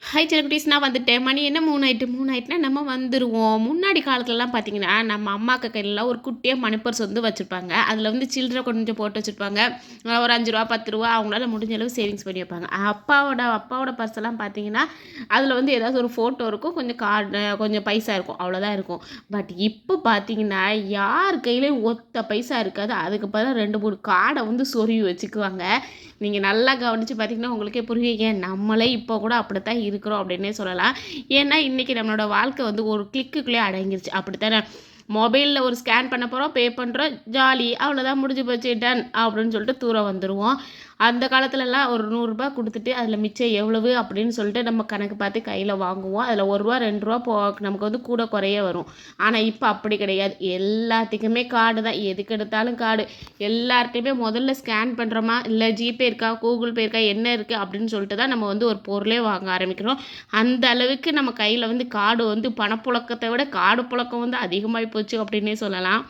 Hi celebrities, நான் வந்துட்டேன். மணி என்ன 3 ஆயிட்டு 3 ஆயிட்டுனா நம்ம வந்துருவோம். முன்னாடி காலத்துலலாம் பார்த்தீங்கன்னா, நம்ம அம்மாக்கு கையிலலாம் ஒரு குட்டியா மணி பர்ஸ் வந்து வச்சிருப்பாங்க. அதில வந்து சில்லற கொஞ்சம் போட்டு வச்சிருப்பாங்க. ஒரு ரூ. 5 ரூ. 10 அவங்களால முடிஞ்ச அளவு சேவிங்ஸ் பண்ணி வைப்பாங்க. அப்பாவோட பர்ஸ்லாம் பார்த்தீங்கன்னா, அதில வந்து ஏதாவது ஒரு ஃபோட்டோ இருக்கும். கொஞ்சம் கார்டு கொஞ்சம் பைசா இருக்கும். அவ்வளோதான் இருக்கும். பட் இப்போ பார்த்தீங்கன்னா, யார் கையிலயும் ஒத்த பைசா இருக்காது. அதுக்கு பதிலா 2, 3 கார்ட வந்து சொருவி வச்சுக்குவாங்க. நீங்க நல்லா கவனிச்சு பார்த்தீங்கன்னா, உங்களுக்கே புரியும். ஏன் நம்மளே இப்போ கூட அப்படித்தான் இருக்கிறோம் அப்படின்னே சொல்லலாம். ஏன்னா, இன்னைக்கு நம்மளோட வாழ்க்கை வந்து ஒரு கிளிக்குக்குள்ளேயே அடங்கிருச்சு. அப்படித்தானே? மொபைல்ல ஒரு ஸ்கேன் பண்ண போறோம், பே பண்றோம், ஜாலி அவ்வளோதான் முடிஞ்சு போச்சு டன் அப்படின்னு சொல்லிட்டு தூரம் வந்துருவோம். அந்த காலத்துலலாம் ஒரு ரூ. 100 குடுத்துட்டு, அதில மிச்சம் எவ்வளவு அப்படின்னு சொல்லிட்டு நம்ம கணக்கு பார்த்து கையில வாங்குவோம். அதில ரூ. 1 ரூ. 2 நமக்கு வந்து கூட குறைய வரும். ஆனா, இப்ப அப்படி கிடையாது. எல்லாத்துக்குமே கார்டு தான். எதுக்கு எடுத்தாலும் கார்டு. எல்லார்ட்டயுமே முதல்ல ஸ்கேன் பண்ணுறோமா, இல்லை ஜிபே இருக்கா, கூகுள் பே இருக்கா, என்ன இருக்குது அப்படின்னு சொல்லிட்டு தான் நம்ம வந்து ஒரு பொருளே வாங்க ஆரம்பிக்கிறோம். அந்த அளவுக்கு நம்ம கையில் வந்து கார்டு வந்து பணப்புழக்கத்தை விட கார்டு புழக்கம் வந்து அதிகமாகி போச்சு அப்படின்னே சொல்லலாம்.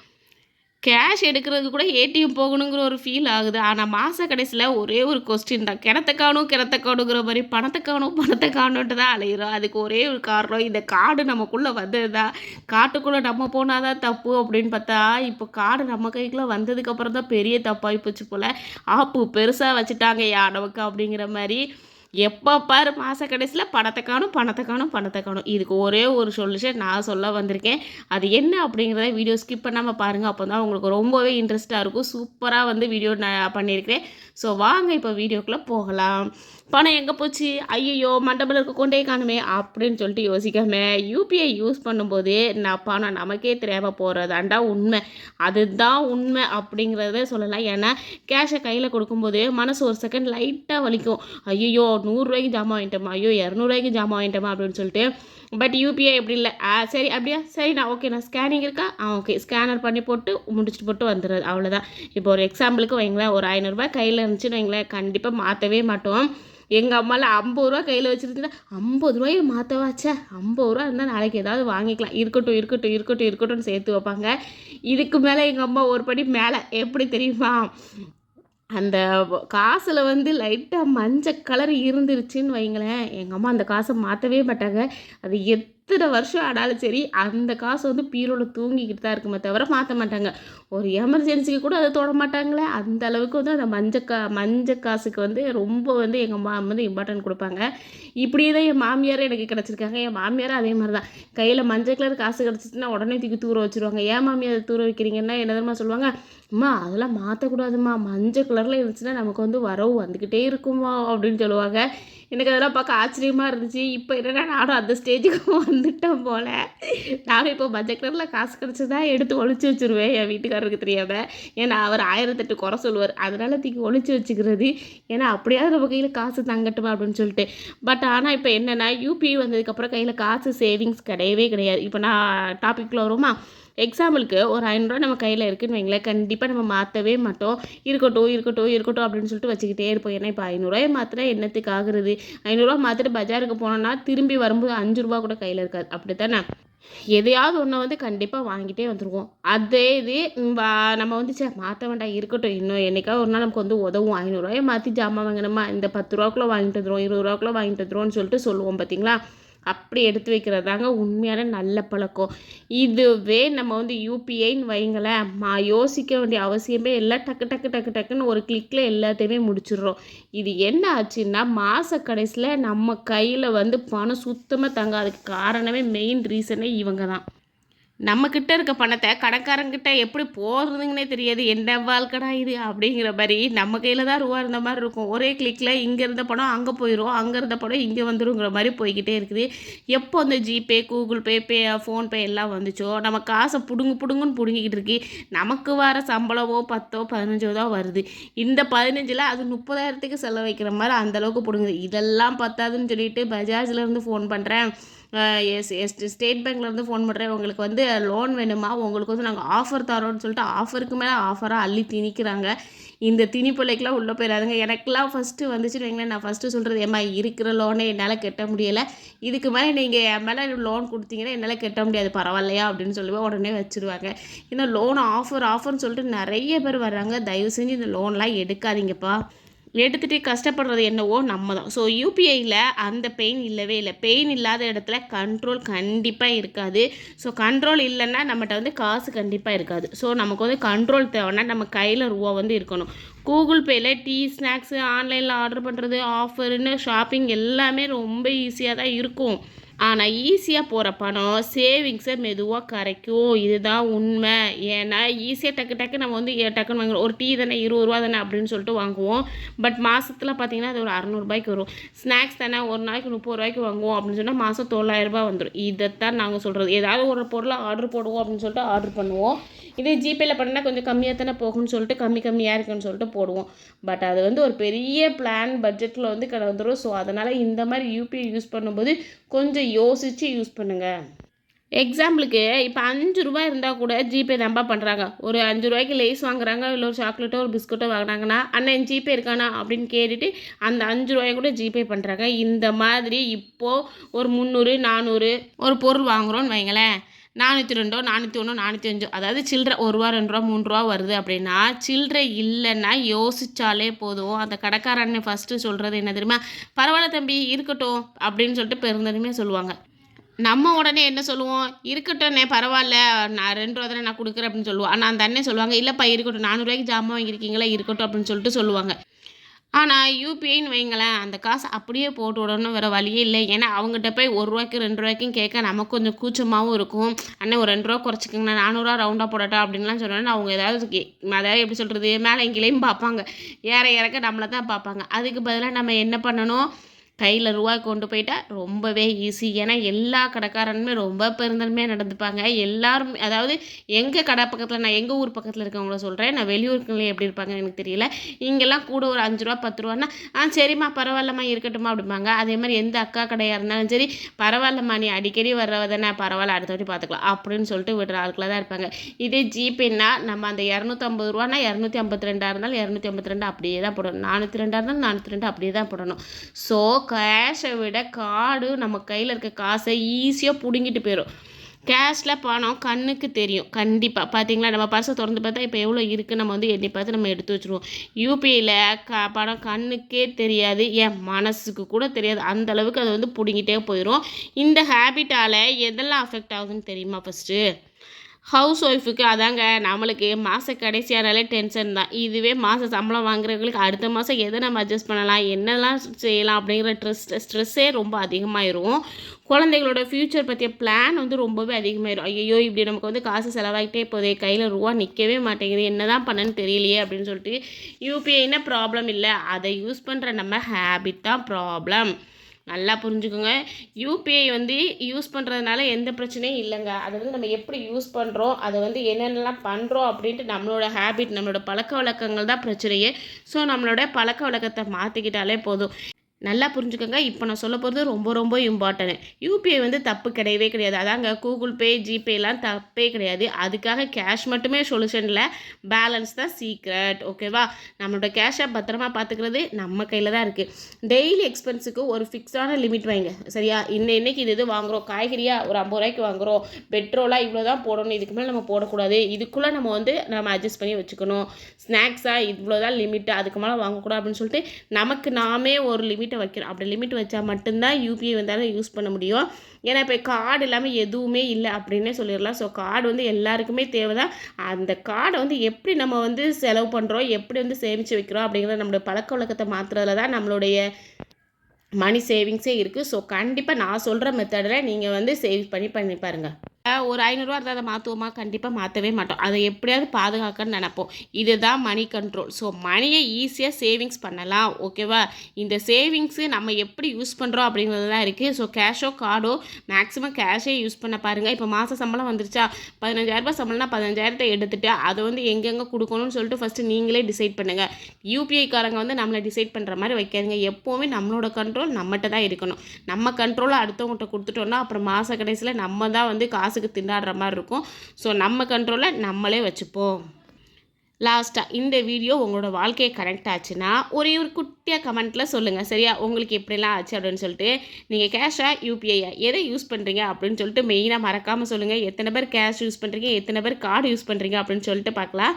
கேஷ் எடுக்கிறது கூட ஏடிஎம் போகணுங்கிற ஒரு ஃபீல் ஆகுது. ஆனா, மாச கடைசில ஒரே ஒரு கொஸ்டின் தான். கிணத்த காணோம், கிணத்த காணோங்கிற மாரி பணத்த காணோம், பணத்த காணோன்ட்டு தான் அலையிறோம். அதுக்கு ஒரே ஒரு காரணம், இந்த கார்டு நமக்குள்ள வந்தது தான். காட்டுக்குள்ள நம்ம போனா தான் தப்பு அப்படின்னு பார்த்தா, இப்போ கார்டு நம்ம கைக்குள்ள வந்ததுக்கப்புறம் தான் பெரிய தப்பாகி போச்சு போல. ஆப்பு பெருசா வச்சுட்டாங்கய்யா நமக்கு அப்படிங்கிற மாரி. எப்போ பாரு மாச கடைசில பணத்த காணோம், பணத்த காணோம், பணத்த காணோம். இதுக்கு ஒரே ஒரு சொல்யூஷன் நான் சொல்ல வந்திருக்கேன். அது என்ன அப்படிங்கிறத வீடியோ ஸ்கிப் பண்ணாம பாருங்க. அப்பதான் உங்களுக்கு ரொம்பவே இன்ட்ரெஸ்ட்டா இருக்கும். சூப்பரா வந்து வீடியோ நான் பண்ணியிருக்கிறேன். ஸோ வாங்க இப்போ வீடியோக்குள்ள போகலாம். பணம் எங்கே போச்சு? ஐயய்யோ! மண்டபத்துல இருக்க கொண்டே காணுமே! அப்படின்னு சொல்லிட்டு யோசிக்காம, யுபிஐ யூஸ் பண்ணும்போது பணம் நமக்கே தெரியாம போறதாண்டா உண்மை. அதுதான் உண்மை அப்படிங்கிறத சொல்லலாம். ஏன்னா, கேஷை கையில கொடுக்கும்போது மனசு ஒரு செகண்ட் லைட்டா வலிக்கும். ஐயய்யோ! ரூ. 100 ஜாமான் வாங்கிட்டோமா? ஐயோ! ரூ. 200 ஜாமான் வாங்கிட்டோமா? அப்படின்னு சொல்லிட்டு. பட் யுபிஐ அப்படி இல்ல. சரி அப்படியா? சரி நான் ஓகே நான் ஸ்கேனிங் இருக்கா? ஓகே. ஸ்கேனர் பண்ணி போட்டு முடிச்சுட்டு போட்டு வந்துடுறது. அவ்வளோதான். இப்போ ஒரு எக்ஸாம்பிளுக்கு வைங்களேன், ஒரு ரூ. 500 கையில இருந்துச்சுன்னு வைங்களேன், கண்டிப்பா மாத்தவே மாட்டோம். எங்க அம்மாலாம் ரூ. 50 கையில வச்சிருந்தா, ரூ. 50 மாத்தவா? ச்சே! ரூ. 50 இருந்தா நாளைக்கு ஏதாவது வாங்கிக்கலாம். இருக்கட்டும், இருக்கட்டும், இருக்கட்டும், இருக்கட்டும்னு சேர்த்து வைப்பாங்க. இதுக்கு மேல எங்க அம்மா ஒரு படி மேல. எப்படி தெரியுமா? அந்த காசுல வந்து லைட்டா மஞ்ச கலர் இருந்துருச்சுன்னு வைங்களேன், எங்க அம்மா அந்த காச மாத்தவே மாட்டாங்க. அது எத்தன வருஷம் ஆனாலும் சரி, அந்த காசு வந்து பீரோல தூங்கிக்கிட்டு தான் இருக்குமே தவிர மாத்த மாட்டாங்க. ஒரு எமர்ஜென்சிக்கு கூட அத தொட மாட்டாங்களே! அந்த அளவுக்கு வந்து அந்த மஞ்ச காசுக்கு வந்து ரொம்ப வந்து எங்க அம்மா வந்து இம்பார்ட்டன்ட் குடுப்பாங்க. இப்படியே தான் என் மாமியாரும் எனக்கு கிடைச்சிருக்காங்க. என் மாமியாரும் அதே மாரி தான். கையில மஞ்சள் கலர் காசு கிடைச்சிச்சுன்னா உடனே தூக்கி தூர வச்சுருவாங்க. ஏன் மாமியார் தூர வைக்கிறீங்கன்னா, என்ன தெரியுமா சொல்லுவாங்க? அம்மா அதெல்லாம் மாற்றக்கூடாதும்மா, மஞ்சள் கலரில் இருந்துச்சுன்னா நமக்கு வந்து வரவு வந்துக்கிட்டே இருக்குமா அப்படின்னு சொல்லுவாங்க. எனக்கு அதெல்லாம் பார்க்க ஆச்சரியமாக இருந்துச்சு. இப்போ என்னன்னா நானும் அந்த ஸ்டேஜுக்கு வந்துட்டேன் போல். நானும் இப்போ மஞ்சள் கலரில் காசு கிடச்சதா எடுத்து ஒழிச்சு வச்சுருவேன் என் வீட்டுக்காரருக்கு தெரியாமல். ஏன்னா அவர் 1008 குறை சொல்லுவார். அதனால தூக்கி ஒழிச்சு வச்சுக்கிறது. ஏன்னா அப்படியாவது நம்ம கையில் காசு தங்கட்டுமா அப்படின்னு சொல்லிட்டு. பட் ஆனால் இப்போ என்னென்னா யூபிஐ வந்ததுக்கப்புறம் கையில் காசு சேவிங்ஸ் கிடையவே கிடையாது. இப்போ நான் டாபிக்ல வருமா? எக்ஸாம்பிளுக்கு ஒரு ரூ. 500 நம்ம கையில இருக்குன்னு வைங்களேன், கண்டிப்பா நம்ம மாத்தவே மாட்டோம். இருக்கட்டும், இருக்கட்டும், இருக்கட்டும் அப்படின்னு சொல்லிட்டு வச்சுக்கிட்டே இருப்போம். ஏன்னா, இப்ப ரூ. 500 மாத்துனா என்னத்துக்கு ஆகுறது? ரூ. 500 மாத்திட்டு பஜாருக்கு போனோம்னா, திரும்பி வரும்போது ரூ. 5 கூட கையில இருக்காது. அப்படித்தானே? எதையாவது ஒண்ண வந்து கண்டிப்பா வாங்கிட்டே வந்துருவோம். அதே இது நம்ம வந்து மாத்த வேண்டாம் இருக்கட்டும். இன்னும் என்னைக்காவது ஒரு நாள் நமக்கு வந்து உதவும். ரூ. 500 மாத்தி ஜாமான் வாங்கணுமா, இந்த ரூ. 10க்குள்ள வாங்கிட்டு வந்துருவோம், ரூ. 20க்குள்ள வாங்கிட்டு வந்துருவோம்னு சொல்லிட்டு சொல்லுவோம் பார்த்தீங்களா? அப்படி எடுத்து வைக்கிறது தாங்க உண்மையான நல்ல பழக்கம். இதுவே நம்ம வந்து யூபிஐன்னு வைங்களேன், யோசிக்க வேண்டிய அவசியமே இல்ல. டக்கு டக்கு டக்கு டக்குன்னு ஒரு கிளிக்ல எல்லாத்தையுமே முடிச்சிடுறோம். இது என்ன ஆச்சுன்னா, மாச கடைசில நம்ம கையில வந்து பணம் சுத்தமா தங்காது. அதுக்கு காரணமே மெயின் ரீசனே இவங்க தான். நம்மக்கிட்ட இருக்க பணத்தை கடைக்காரங்கிட்ட எப்படி போடுறதுங்கன்னே தெரியாது. என்ன வாழ்க்கடா இது அப்படிங்கிற மாதிரி நம்ம கையில் தான் ரூபா இருந்த மாதிரி இருக்கும். ஒரே கிளிக்கில் இங்கே இருந்த பணம் அங்கே போயிடும், அங்கே இருந்த பணம் இங்கே வந்துருங்கிற மாதிரி போய்கிட்டே இருக்குது. எப்போ அந்த ஜிபே, கூகுள் பே, ஃபோன்பே எல்லாம் வந்துச்சோ நம்ம காசை புடுங்குன்னு பிடுங்கிக்கிட்டு இருக்கு. நமக்கு வர சம்பளமோ 10ஓ 15ஓ தான் வருது. இந்த 15ல் அது 30,000க்கு செலவழிக்கிற மாதிரி அந்தளவுக்கு பிடுங்குது. இதெல்லாம் பத்தாதுன்னு சொல்லிட்டு பஜாஜ்லேருந்து ஃபோன் பண்ணுறேன், ஸ்டேட் பேங்க்லேருந்து ஃபோன் பண்ணுறேன், உங்களுக்கு வந்து லோன் வேணுமா, உங்களுக்கு வந்து நாங்கள் ஆஃபர் தரோன்னு சொல்லிட்டு ஆஃபருக்கு மேலே ஆஃபராக அள்ளி திணிக்கிறாங்க. இந்த திணிப்பிள்ளைக்கெலாம் உள்ளே போயிடாதுங்க. எனக்கெல்லாம் ஃபஸ்ட்டு வந்துச்சுன்னு வைங்களேன், நான் ஃபஸ்ட்டு சொல்கிறது, ஏம்மா இருக்கிற லோனை என்னால் கட்ட முடியலை, இதுக்கு மேலே நீங்கள் என் மேலே லோன் கொடுத்தீங்கன்னா என்னால் கட்ட முடியாது, பரவாயில்லையா அப்படின்னு சொல்லுவேன். உடனே வச்சுருவாங்க. ஏன்னா லோன் ஆஃபர்னு சொல்லிட்டு நிறைய பேர் வர்றாங்க. தயவு செஞ்சு இந்த லோன்லாம் எடுக்காதீங்கப்பா. எடுத்துகிட்டு கஷ்டப்படுறது என்னவோ நம்ம தான். ஸோ யூபிஐயில் அந்த பெயின் இல்லவே இல்லை. பெயின் இல்லாத இடத்துல கண்ட்ரோல் கண்டிப்பாக இருக்காது. ஸோ கண்ட்ரோல் இல்லைன்னா நம்மகிட்ட வந்து காசு கண்டிப்பாக இருக்காது. ஸோ நமக்கு வந்து கண்ட்ரோல் தேவைன்னா நம்ம கையில் ரூபா வந்து இருக்கணும். கூகுள் பேயில் டீ, ஸ்நாக்ஸு, ஆன்லைனில் ஆர்டர் பண்ணுறது, ஆஃபருன்னு ஷாப்பிங் எல்லாமே ரொம்ப ஈஸியாக தான் இருக்கும். ஆனால் ஈஸியாக போகிற பணம் சேவிங்ஸை மெதுவாக கரைக்கும். இதுதான் உண்மை. ஏன்னா ஈஸியாக டக்கு நம்ம வந்து டக்குன்னு வாங்குறோம். ஒரு டீ தானே 20 ரூபா தானே அப்படின்னு சொல்லிட்டு வாங்குவோம். பட் மாதத்தில் பார்த்திங்கன்னா அது ஒரு 600 ரூபாய்க்கு வரும். ஸ்நாக்ஸ் தானே ஒரு நாளைக்கு 30 ரூபாய்க்கு வாங்குவோம் அப்படின்னு சொன்னால் மாதம் 900 ரூபாய் வந்துடும். இதைத்தான் நாங்கள் சொல்கிறது. ஏதாவது ஒரு பொருளை ஆர்டர் போடுவோம் அப்படின்னு சொல்லிட்டு ஆர்டர் பண்ணுவோம். இதே ஜிபேயில் பண்ணால் கொஞ்சம் கம்மியாக தானே போகும்னு சொல்லிட்டு கம்மியாக இருக்குன்னு சொல்லிட்டு போடுவோம். பட் அது வந்து ஒரு பெரிய பிளான் பட்ஜெட்டில் வந்து வந்துடும். ஸோ அதனால் இந்த மாதிரி யூபிஐ யூஸ் பண்ணும்போது கொஞ்சம் யோசித்து யூஸ் பண்ணுங்கள். எக்ஸாம்பிளுக்கு இப்போ 5 ரூபா இருந்தால் கூட ஜிபே தான்ப்பா பண்ணுறாங்க. ஒரு 5 ரூபாய்க்கு லேஸ் வாங்குறாங்க, இல்லை ஒரு சாக்லேட்டோ ஒரு பிஸ்கட்டோ வாங்கினாங்கன்னா அண்ணன் ஜிபே இருக்கானா அப்படின்னு கேட்டுட்டு அந்த 5 ரூபாயை கூட ஜிபே பண்ணுறாங்க. இந்த மாதிரி இப்போது ஒரு 300, 400 ஒரு பொருள் வாங்குகிறோன்னு வைங்களேன், 402, 401, 405, அதாவது சில்லறை 1 ரூபா, 2 ரூபா, 3 ரூபா வருது அப்படின்னா சில்லறை இல்லைன்னா யோசிச்சாலே போதும். அந்த கடைக்காரன்னு ஃபஸ்ட்டு சொல்கிறது என்ன தெரியுமா? பரவாயில்ல தம்பி இருக்கட்டும் அப்படின்னு சொல்லிட்டு பெருந்தன்மையே சொல்லுவாங்க. நம்ம உடனே என்ன சொல்லுவோம்? இருக்கட்டும்ண்ணே பரவாயில்ல, நான் 2 ரூபா தானே நான் கொடுக்குறேன் அப்படின்னு சொல்லுவோம். ஆனால் அந்த அண்ணன் சொல்லுவாங்க, இல்லைப்பா இருக்கட்டும், 400 ரூபாய்க்கு ஜாமான் வாங்கியிருக்கீங்களா, இருக்கட்டும் அப்படின்னு சொல்லிட்டு சொல்லுவாங்க. ஆனால் யூபிஐன்னு வைங்களேன், அந்த காசு அப்படியே போட்டு விடணும், வேறு வழியே இல்லை. ஏன்னா அவங்ககிட்ட போய் 1 ரூபாய்க்கு 2 ரூபாய்க்கும் கேட்க நமக்கு கொஞ்சம் கூச்சமாகவும் இருக்கும். அண்ணன் ஒரு 2 ரூபா குறைச்சிக்கங்கண்ணா, 400 ரூபா ரவுண்டாக போடட்டா அப்படின்லாம் சொன்னோன்னா அவங்க ஏதாவது அதாவது எப்படி சொல்கிறது, மேலே எங்கேயும் பார்ப்பாங்க, ஏற இறக்க நம்மளை தான் பார்ப்பாங்க. அதுக்கு பதிலாக நம்ம என்ன பண்ணணும்? கையில் ரூபாய் கொண்டு போயிட்டா ரொம்பவே ஈஸி. ஏன்னா எல்லா கடைக்காரனுமே ரொம்ப பெருந்தன்மையாக நடந்துப்பாங்க. எல்லாரும் அதாவது எங்கள் கடை பக்கத்தில், நான் எங்கள் ஊர் பக்கத்தில் இருக்கவங்கள சொல்கிறேன், நான் வெளியூருக்குள்ளே எப்படி இருப்பாங்கன்னு எனக்கு தெரியல. இங்கெல்லாம் கூட ஒரு 5 ரூபா 10 ரூபான்னா சரிம்மா பரவாயில்லம்மா இருக்கட்டும்மா அப்படிம்பாங்க. அதே மாதிரி எந்த அக்கா கடையாக இருந்தாலும் சரி, பரவாயில்லம்மா நீ அடிக்கடி வர்றவ தானே, பரவாயில்ல அடுத்த வாட்டி பார்த்துக்கலாம் அப்படின்னு சொல்லிட்டு விடுற ஆட்களாக தான் இருப்பாங்க. இதே ஜிபேன்னா நம்ம அந்த 250 ரூபானா 252 இருந்தாலும் 252 அப்படியே தான் போடணும், 402 இருந்தாலும் 402 அப்படியே தான் போடணும். ஸோ கேஷை விட கார்டு நம்ம கையில் இருக்க காசை ஈஸியாக பிடுங்கிட்டு போயிடும். கேஷில் பணம் கண்ணுக்கு தெரியும் கண்டிப்பாக. பார்த்தீங்களா, நம்ம பர்ஸை திறந்து பார்த்தா இப்போ எவ்வளோ இருக்குது நம்ம வந்து எண்ணி பார்த்து நம்ம எடுத்து வச்சுருவோம். யூபிஐயில் பணம் கண்ணுக்கே தெரியாது, என் மனசுக்கு கூட தெரியாது. அந்தளவுக்கு அது வந்து பிடுங்கிட்டே போயிடும். இந்த ஹேபிட்டால் எதெல்லாம் அஃபெக்ட் ஆகுதுன்னு தெரியுமா? ஃபஸ்ட்டு ஹவுஸ் ஒய்ஃபுக்கு அதாங்க, நம்மளுக்கு மாத கடைசியானாலே டென்ஷன் தான். இதுவே மாத சம்பளம் வாங்குறவங்களுக்கு அடுத்த மாதம் எதை நம்ம அட்ஜஸ்ட் பண்ணலாம், என்னெல்லாம் செய்யலாம் அப்படிங்கிற ஸ்ட்ரெஸ்ஸே ரொம்ப அதிகமாகிடும். குழந்தைகளோட ஃப்யூச்சர் பற்றிய பிளான் வந்து ரொம்பவே அதிகமாகிடும். ஐயோ இப்படி நமக்கு வந்து காசு செலவாகிட்டே போதே, கையில் ரூபா நிற்கவே மாட்டேங்குது, என்ன தான் பண்ணன்னு தெரியலையே அப்படின்னு சொல்லிட்டு. யூபிஐன்னா ப்ராப்ளம் இல்லை, அதை யூஸ் பண்ணுற நம்ம ஹேபிட் தான் ப்ராப்ளம். நல்லா புரிஞ்சுக்கோங்க. யூபிஐ வந்து யூஸ் பண்ணுறதுனால எந்த பிரச்சனையும் இல்லைங்க. அதை வந்து நம்ம எப்படி யூஸ் பண்ணுறோம், அதை வந்து என்னென்னலாம் பண்ணுறோம் அப்படின்ட்டு நம்மளோட ஹேபிட், நம்மளோட பழக்க வழக்கங்கள் தான் பிரச்சனையே. ஸோ நம்மளோட பழக்க வழக்கத்தை மாற்றிக்கிட்டாலே போதும். நல்லா புரிஞ்சுக்கோங்க. இப்போ நான் சொல்ல போகிறது ரொம்ப ரொம்ப இம்பார்ட்டன்ட். யூபிஐ வந்து தப்பு கிடையவே கிடையாது. அதாங்க கூகுள் பே, ஜிபேலாம் தப்பே கிடையாது. அதுக்காக கேஷ் மட்டுமே சொல்யூஷன் இல்லை, பேலன்ஸ் தான் சீக்ரெட். ஓகேவா? நம்மளோட கேஷை பத்திரமா பார்த்துக்கிறது நம்ம கையில் தான் இருக்குது. டெய்லி எக்ஸ்பென்ஸுக்கு ஒரு ஃபிக்ஸான லிமிட் வைங்க, சரியா? இன்னைக்கு இது வாங்குகிறோம், காய்கறியாக ஒரு 50 ரூபாய்க்கு வாங்குகிறோம், பெட்ரோலாக இவ்வளோ தான் போடணும், இதுக்கு மேலே நம்ம போடக்கூடாது, இதுக்குள்ளே நம்ம அட்ஜஸ்ட் பண்ணி வச்சுக்கணும். ஸ்நாக்ஸாக இவ்வளோ தான் லிமிட்டு, அதுக்கு மேலே வாங்கக்கூடாது அப்படின்னு சொல்லிட்டு நமக்கு நாமே ஒரு லிமிட்டை வைக்கிறோம். அப்படி லிமிட் வச்சா மட்டும்தான் யூபிஐ வந்தாலும் யூஸ் பண்ண முடியும். ஏன்னா இப்போ கார்டு இல்லாமல் எதுவுமே இல்லை அப்படின்னே சொல்லிடலாம். ஸோ கார்டு வந்து எல்லாருக்குமே தேவை தான். அந்த கார்டை வந்து எப்படி நம்ம வந்து செலவு பண்ணுறோம், எப்படி வந்து சேமித்து வைக்கிறோம் அப்படிங்கிறத நம்மளுடைய பழக்க வழக்கத்தை மாற்றுறதுல தான் நம்மளுடைய மணி சேவிங்ஸே இருக்குது. ஸோ கண்டிப்பாக நான் சொல்கிற மெத்தடில் நீங்கள் வந்து சேவ் பண்ணி பாருங்கள். ஒரு 500 ரூபா இருந்தால் அதை மாற்றுவோமா? கண்டிப்பாக மாற்றவே மாட்டோம். அதை எப்படியாவது பாதுகாக்கன்னு நினைப்போம். இதுதான் மணி கண்ட்ரோல். ஸோ மணியை ஈஸியாக சேவிங்ஸ் பண்ணலாம். ஓகேவா? இந்த சேவிங்ஸு நம்ம எப்படி யூஸ் பண்ணுறோம் அப்படிங்கிறது தான் இருக்குது. ஸோ கேஷோ கார்டோ மேக்ஸிமம் கேஷே யூஸ் பண்ண பாருங்கள். இப்போ மாத சம்பளம் வந்துருச்சா, 15,000 ரூபாய் சம்பளம்னா 15,000 எடுத்துகிட்டு அதை வந்து எங்கெங்கே கொடுக்கணும்னு சொல்லிட்டு ஃபஸ்ட்டு நீங்களே டிசைட் பண்ணுங்கள். யூபிஐக்காரங்க வந்து நம்மளை டிசைட் பண்ணுற மாதிரி வைக்காதுங்க. எப்போவுமே நம்மளோட கண்ட்ரோல் நம்மகிட்ட தான் இருக்கணும். நம்ம கண்ட்ரோலை அடுத்தவங்கள்ட்ட கொடுத்துட்டோன்னா அப்புறம் மாத கடைசியில் நம்ம தான் வந்து காசுக்கு திண்டாடுற மாதிரி இருக்கும். ஸோ நம்ம கண்ட்ரோலை நம்மளே வச்சுப்போம். லாஸ்ட்டாக இந்த வீடியோ உங்களோட வாழ்க்கையை கனெக்ட் ஆச்சுன்னா ஒரு குட்டியாக கமெண்ட்டில் சொல்லுங்கள், சரியா? உங்களுக்கு எப்படிலாம் ஆச்சு அப்படின்னு சொல்லிட்டு. நீங்கள் கேஷா யூபிஐயா எதை யூஸ் பண்ணுறீங்க அப்படின்னு சொல்லிட்டு மெயினாக மறக்காமல் சொல்லுங்கள். எத்தனை பேர் கேஷ் யூஸ் பண்ணுறீங்க, எத்தனை பேர் கார்டு யூஸ் பண்ணுறீங்க அப்படின்னு சொல்லிட்டு பார்க்கலாம்.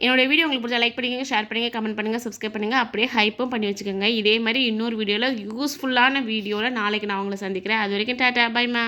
என்னோட வீடியோ உங்களுக்கு பிடிச்சா லைக் பண்ணிக்கங்க, ஷேர் பண்ணுங்கள், கமெண்ட் பண்ணுங்கள், சப்ஸ்கிரைப் பண்ணுங்கள். அப்படியே ஹைப்பும் பண்ணி வச்சுக்கோங்க. இதே மாதிரி இன்னொரு வீடியோவில் யூஸ்ஃபுல்லான வீடியோவில் நாளைக்கு நான் உங்களை சந்திக்கிறேன். அது வரைக்கும் டாட்டா, பைமா.